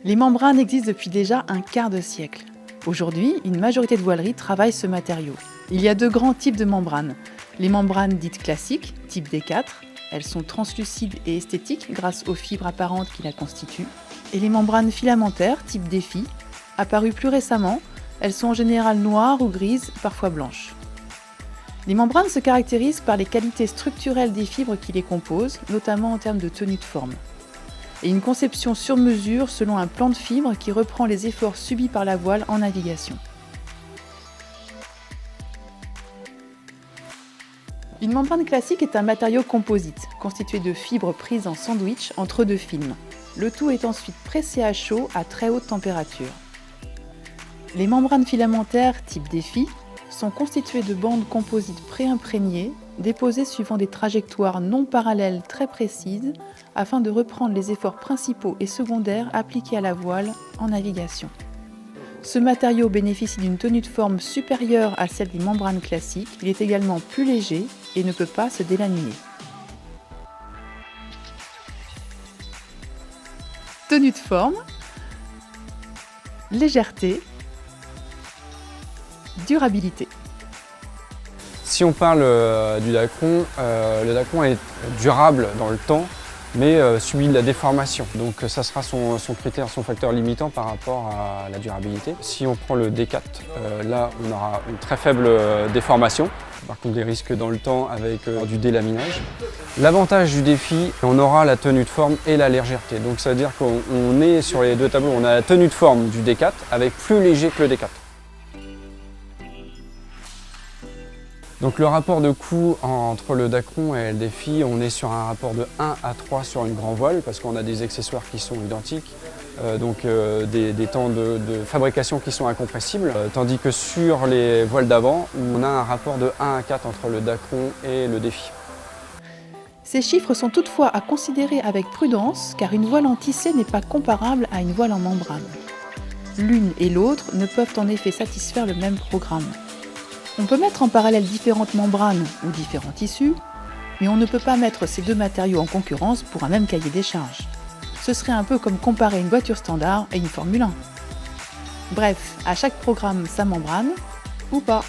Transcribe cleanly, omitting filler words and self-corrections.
Les membranes existent depuis déjà un quart de siècle. Aujourd'hui, une majorité de voileries travaillent ce matériau. Il y a deux grands types de membranes. Les membranes dites classiques, type D4, elles sont translucides et esthétiques grâce aux fibres apparentes qui la constituent. Et les membranes filamentaires, type Défi, apparues plus récemment, elles sont en général noires ou grises, parfois blanches. Les membranes se caractérisent par les qualités structurelles des fibres qui les composent, notamment en termes de tenue de forme. Et une conception sur mesure selon un plan de fibres qui reprend les efforts subis par la voile en navigation. Une membrane classique est un matériau composite, constitué de fibres prises en sandwich entre deux films. Le tout est ensuite pressé à chaud à très haute température. Les membranes filamentaires type Défi sont constituées de bandes composites préimprégnées, déposées suivant des trajectoires non parallèles très précises, afin de reprendre les efforts principaux et secondaires appliqués à la voile en navigation. Ce matériau bénéficie d'une tenue de forme supérieure à celle des membranes classiques. Il est également plus léger et ne peut pas se délaminer. Tenue de forme, légèreté, durabilité. Si on parle du Dacron, le Dacron est durable dans le temps, mais subit de la déformation. Donc ça sera son critère, son facteur limitant par rapport à la durabilité. Si on prend le D4, là on aura une très faible déformation. Par contre des risques dans le temps avec du délaminage. L'avantage du Défi, on aura la tenue de forme et la légèreté. Donc ça veut dire qu'on est sur les deux tableaux, on a la tenue de forme du D4 avec plus léger que le D4. Donc le rapport de coût entre le Dacron et le Défi, on est sur un rapport de 1 à 3 sur une grand voile parce qu'on a des accessoires qui sont identiques, des temps de fabrication qui sont incompressibles, tandis que sur les voiles d'avant, on a un rapport de 1 à 4 entre le Dacron et le Défi. Ces chiffres sont toutefois à considérer avec prudence car une voile en tissé n'est pas comparable à une voile en membrane. L'une et l'autre ne peuvent en effet satisfaire le même programme. On peut mettre en parallèle différentes membranes ou différents tissus, mais on ne peut pas mettre ces deux matériaux en concurrence pour un même cahier des charges. Ce serait un peu comme comparer une voiture standard et une Formule 1. Bref, à chaque programme sa membrane, ou pas.